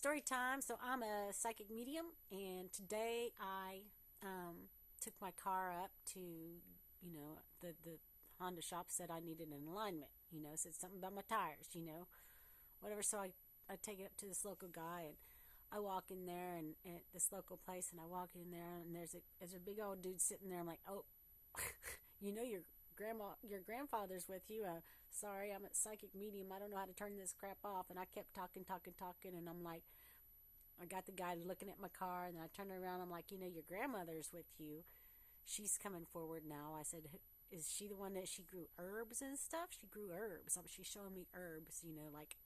Story time. So I'm a psychic medium, and today I took my car up to, the Honda shop said I needed an alignment. Said something about my tires. Whatever. So I take it up to this local guy, and I walk in there and this local place, and I walk in there, and there's a big old dude sitting there. I'm like, oh, your grandfather's with you. Sorry, I'm a psychic medium. I don't know how to turn this crap off. And I kept talking, and I'm like, I got the guy looking at my car, and then I turned around. I'm like, your grandmother's with you. She's coming forward now. I said, is she the one that she grew herbs and stuff? She grew herbs. She's showing me herbs, like,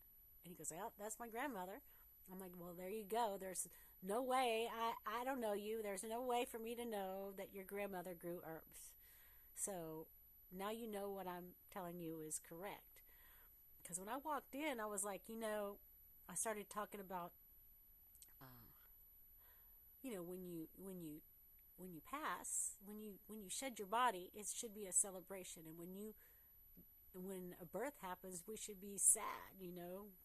and he goes, yeah, that's my grandmother. I'm like, well, there you go. There's no way. I don't know you. There's no way for me to know that your grandmother grew herbs. So now you know what I'm telling you is correct. Because when I walked in, I was like, I started talking about, when you pass, when you shed your body, it should be a celebration. And when a birth happens, we should be sad,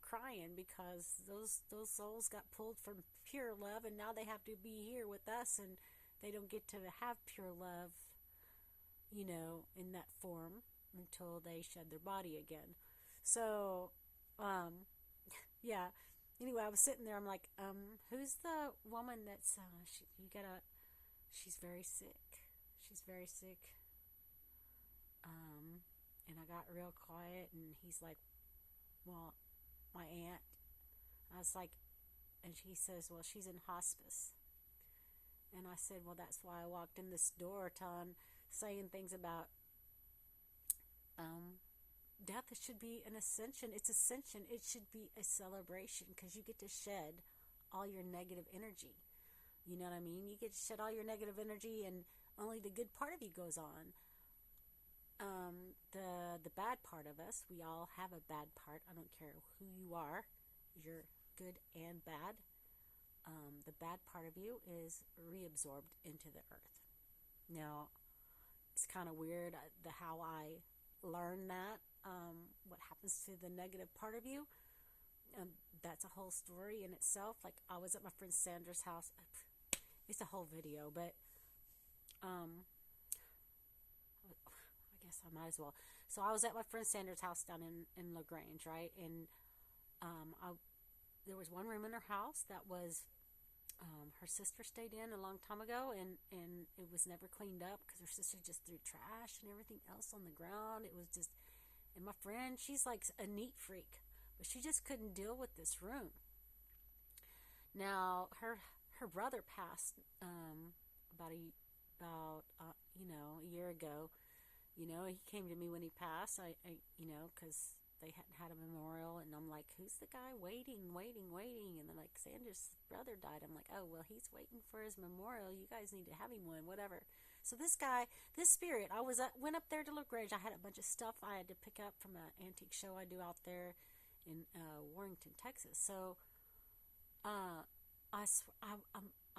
crying, because those souls got pulled from pure love, and now they have to be here with us, and they don't get to have pure love, in that form until they shed their body again. So, yeah. Anyway, I was sitting there. I'm like, who's the woman that's she's very sick. She's very sick. And I got real quiet, and he's like, well, my aunt. I was like, and he says, well, she's in hospice. And I said, well, that's why I walked in this door, saying things about death. It should be an ascension. It's ascension. It should be a celebration, because you get to shed all your negative energy. You know what I mean? You get to shed all your negative energy, and only the good part of you goes on. The bad part of us, we all have a bad part. I don't care who you are. You're good and bad. The bad part of you is reabsorbed into the earth. Now, it's kind of weird how I learned that. What happens to the negative part of you? That's a whole story in itself. Like, I was at my friend Sandra's house. It's a whole video, but I guess I might as well. So I was at my friend Sandra's house down in LaGrange, right? And there was one room in her house that was her sister stayed in a long time ago, and it was never cleaned up because her sister just threw trash and everything else on the ground. It was just, and my friend, she's like a neat freak, but she just couldn't deal with this room. Now her brother passed about a year ago. He came to me when he passed. I because they hadn't had a memorial, and I'm like, who's the guy waiting? And they're like, Sandra's brother died. I'm like, oh, well, he's waiting for his memorial. You guys need to have him one, whatever. So this guy, this spirit, went up there to LaGrange. I had a bunch of stuff I had to pick up from an antique show I do out there in Warrington, Texas. So I'm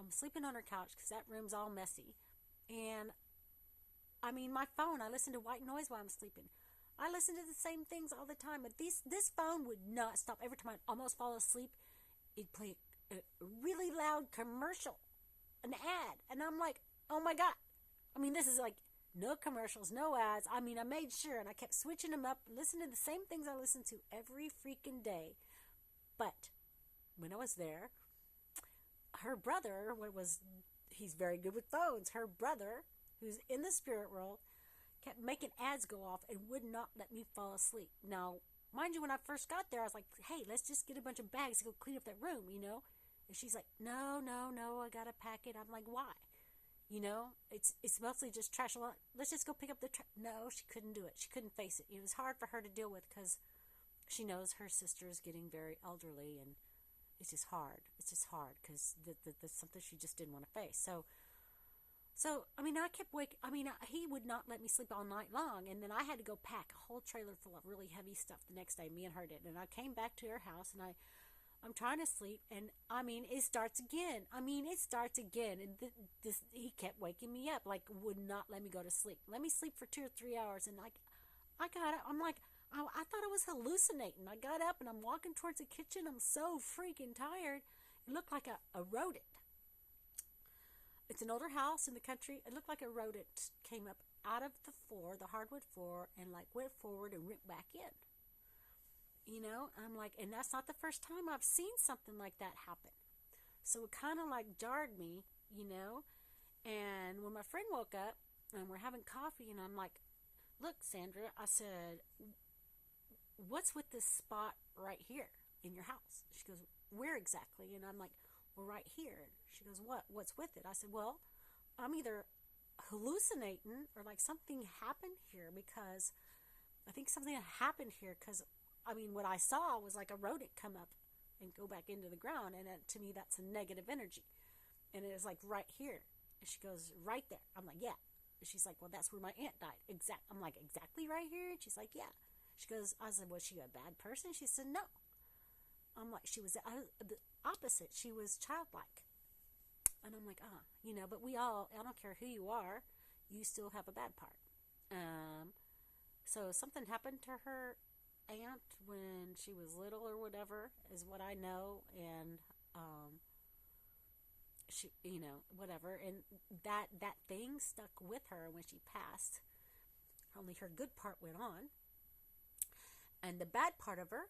sleeping on her couch because that room's all messy. And I mean, my phone, I listen to white noise while I'm sleeping. I listen to the same things all the time, but this phone would not stop. Every time I'd almost fall asleep, it'd play a really loud commercial, an ad, and I'm like, oh my God. I mean, this is like no commercials, no ads. I mean, I made sure, and I kept switching them up, listening to the same things I listen to every freaking day. But when I was there, her brother, he's very good with phones. Her brother, who's in the spirit world, kept making ads go off and would not let me fall asleep. Now, mind you, when I first got there, I was like, hey, let's just get a bunch of bags to go clean up that room, And she's like, no, I gotta pack it. I'm like, why? It's mostly just trash. Well, let's just go pick up the trash. No, she couldn't do it. She couldn't face it. It was hard for her to deal with because she knows her sister is getting very elderly, and it's just hard. It's just hard because that's something she just didn't want to face. So, I mean, I kept he would not let me sleep all night long, and then I had to go pack a whole trailer full of really heavy stuff the next day. Me and her did, and I came back to her house, and I'm trying to sleep, and I mean, it starts again. And he kept waking me up, like would not let me go to sleep. Let me sleep for 2 or 3 hours, and I got up. I'm like, I thought I was hallucinating. I got up, and I'm walking towards the kitchen. I'm so freaking tired. It looked like a rodent. It's an older house in the country. It looked like a rodent came up out of the floor, the hardwood floor, and like went forward and went back in. I'm like, and that's not the first time I've seen something like that happen. So it kind of like jarred me. And when my friend woke up and we're having coffee, and I'm like, look, Sandra, I said, what's with this spot right here in your house? She goes, where exactly? And I'm like, well, right here. She goes, what's with it? I said, well, I'm either hallucinating or like something happened here, because I think something happened here, because what I saw was like a rodent come up and go back into the ground, and to me that's a negative energy, and it is like right here. And she goes, right there. I'm like, yeah. And she's like, well, that's where my aunt died. I'm like, exactly right here? And she's like, yeah. She goes, I said, was she a bad person? She said, no. I'm like, she was the opposite. She was childlike. And I'm like, but we all, I don't care who you are, you still have a bad part. So something happened to her aunt when she was little or whatever, is what I know. And she, whatever. And that thing stuck with her when she passed. Only her good part went on. And the bad part of her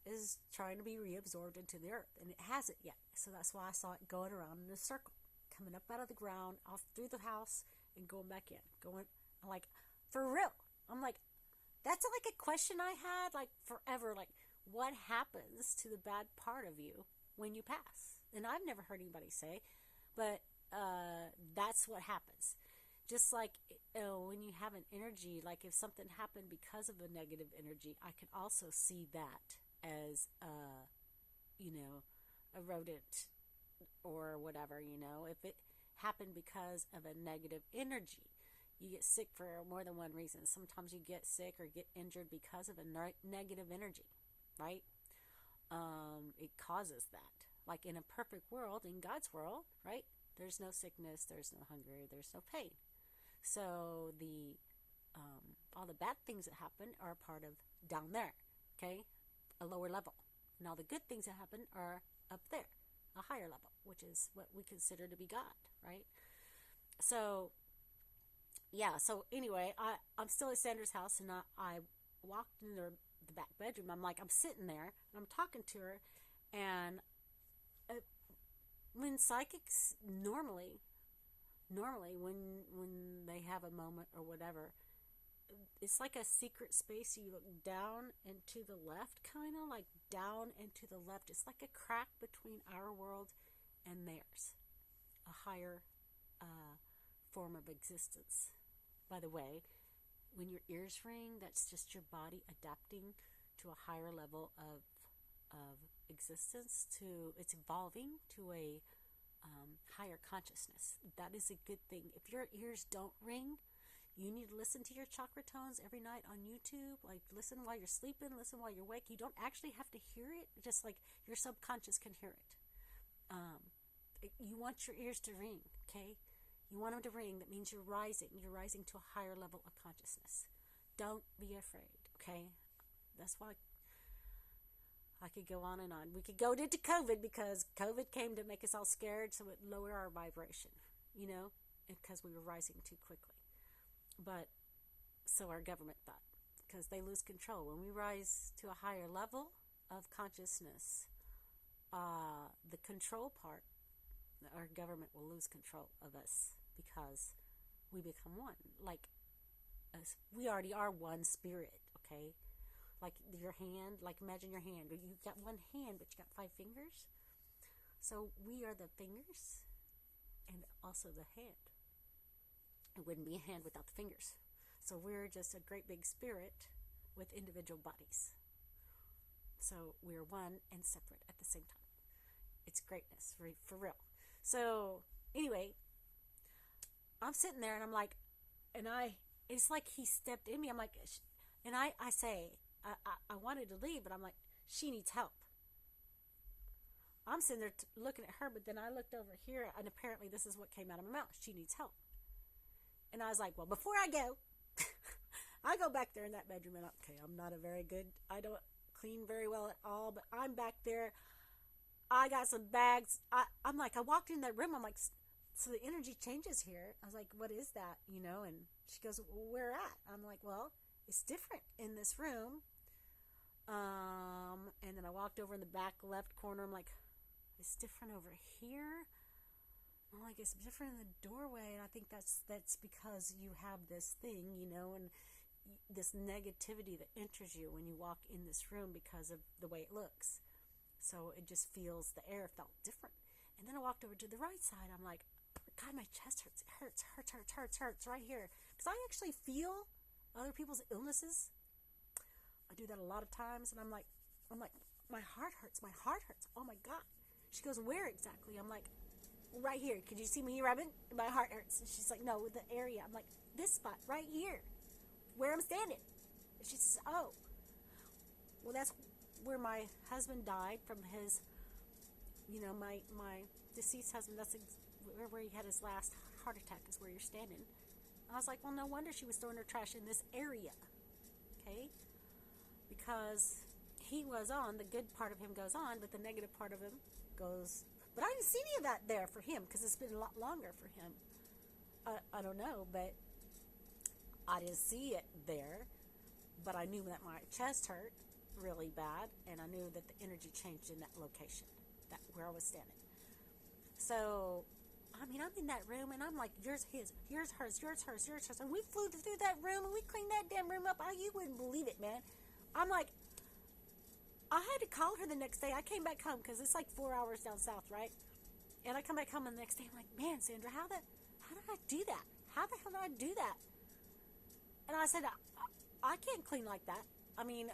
is trying to be reabsorbed into the earth, and it hasn't yet. So that's why I saw it going around in a circle, coming up out of the ground, off through the house, and going back in. I'm like, for real. I'm like, that's like a question I had like forever. Like, what happens to the bad part of you when you pass? And I've never heard anybody say, but that's what happens. Just like when you have an energy, like if something happened because of a negative energy, I can also see that as a rodent or whatever. If it happened because of a negative energy, you get sick for more than one reason. Sometimes you get sick or get injured because of a negative energy, right? It causes that. Like in a perfect world, in God's world, right? There's no sickness, there's no hunger, there's no pain. So all the bad things that happen are a part of down there, okay? A lower level. And all the good things that happen are up there, a higher level, which is what we consider to be God, right? So, yeah, so anyway, I'm still at Sandra's house, and I walked in the back bedroom. I'm sitting there, and I'm talking to her, and when psychics normally when they have a moment or whatever, it's like a secret space. You look down and to the left, kind of like down and to the left. It's like a crack between our world and theirs, a higher form of existence. By the way, when your ears ring, that's just your body adapting to a higher level of existence. It's evolving to a higher consciousness. That is a good thing. If your ears don't ring, you need to listen to your chakra tones every night on YouTube. Like, listen while you're sleeping, listen while you're awake. You don't actually have to hear it, just like your subconscious can hear it. You want your ears to ring, okay? You want them to ring. That means you're rising. You're rising to a higher level of consciousness. Don't be afraid, okay? That's why I could go on and on. We could go into COVID, because COVID came to make us all scared, so it lowered our vibration, because we were rising too quickly. But so our government thought, because they lose control. When we rise to a higher level of consciousness, the control part, our government will lose control of us, because we become one. Like, we already are one spirit, okay? Like your hand, like imagine your hand. You've got one hand, but you got 5 fingers. So we are the fingers and also the hand. It wouldn't be a hand without the fingers. So we're just a great big spirit with individual bodies. So we're one and separate at the same time. It's greatness, for real. So anyway, I'm sitting there and I'm like, it's like he stepped in me. I'm like, and I say, I wanted to leave, but I'm like, she needs help. I'm sitting there looking at her, but then I looked over here, and apparently this is what came out of my mouth. She needs help. And I was like, well, before I go, I go back there in that bedroom, and okay, I'm not I don't clean very well at all, but I'm back there. I got some bags. I'm like, I walked in that room. I'm like, so the energy changes here. I was like, what is that? You know, and she goes, well, where at? I'm like, well, it's different in this room. And then I walked over in the back left corner. I'm like, it's different over here. I'm like, it's different in the doorway. And I think that's because you have this thing, you know, and this negativity that enters you when you walk in this room because of the way it looks. So it just feels, the air felt different. And then I walked over to the right side. I'm like, God, my chest hurts. It hurts right here. Because I actually feel other people's illnesses. I do that a lot of times. And I'm like, my heart hurts. Oh my God. She goes, where exactly? I'm like, right here. Could you see me rubbing? My heart hurts. And she's like, no, the area. I'm like, this spot right here, where I'm standing. And she says, oh, well, that's where my husband died from his, you know, my deceased husband. That's where he had his last heart attack, is where you're standing. I was like, well, no wonder she was throwing her trash in this area. Okay? Because he was on, the good part of him goes on, but the negative part of him goes. But I didn't see any of that there for him, because it's been a lot longer for him. I don't know, but I didn't see it there. But I knew that my chest hurt really bad, and I knew that the energy changed in that location, that where I was standing. So, I mean, I'm in that room, and I'm like, yours, his, yours, hers, yours, hers, yours, hers. And we flew through that room, and we cleaned that damn room up. You wouldn't believe it, man. I'm like, I had to call her the next day. I came back home, because it's like 4 hours down south, right? And I come back home the next day. I'm like, man, Sandra, how did I do that? How the hell did I do that? And I said, I can't clean like that. I mean,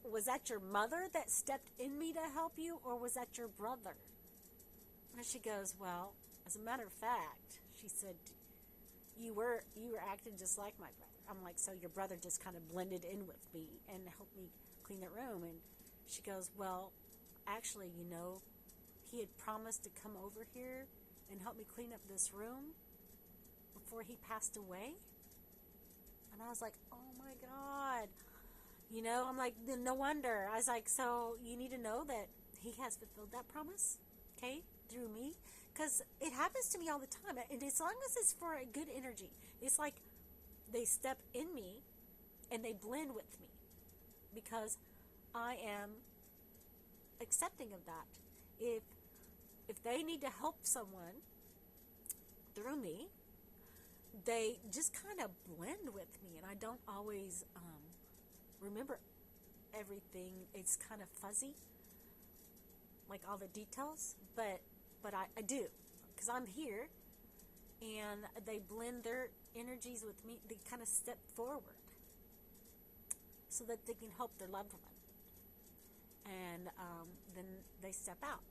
was that your mother that stepped in me to help you, or was that your brother? And she goes, well, as a matter of fact, she said, you were acting just like my brother. I'm like, so your brother just kind of blended in with me and helped me clean that room. And she goes, well, actually, you know, he had promised to come over here and help me clean up this room before he passed away. And I was like, oh my God. You know, I'm like, no wonder. I was like, so you need to know that he has fulfilled that promise, okay, through me. Because it happens to me all the time. And as long as it's for a good energy, it's like they step in me and they blend with me, because I am accepting of that. If they need to help someone through me, they just kind of blend with me, and I don't always remember everything. It's kind of fuzzy, like all the details, but I do, because I'm here, and they blend their energies with me. They kind of step forward so that they can help their loved one, and then they step out,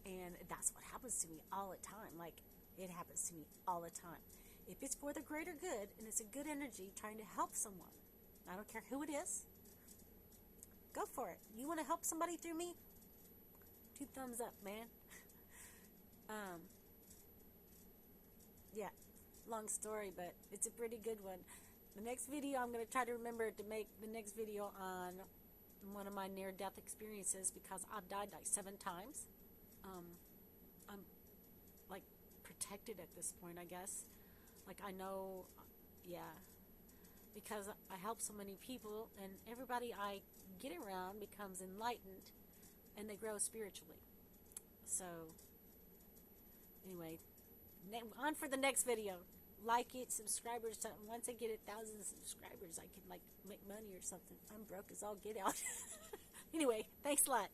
and that's what happens to me all the time. Like, it happens to me all the time. If it's for the greater good, and it's a good energy trying to help someone, I don't care who it is, go for it. You want to help somebody through me? 2 thumbs up, man. Yeah, long story, but it's a pretty good one. The next video, I'm going to try to remember to make the next video on one of my near-death experiences, because I've died like 7 times. I'm like protected at this point, I guess. Like, I know, yeah, because I help so many people, and everybody I get around becomes enlightened, and they grow spiritually. So, anyway, on for the next video. Like it, subscribers. Once I get 1,000 subscribers, I can, like, make money or something. I'm broke as all get out. Anyway, thanks a lot.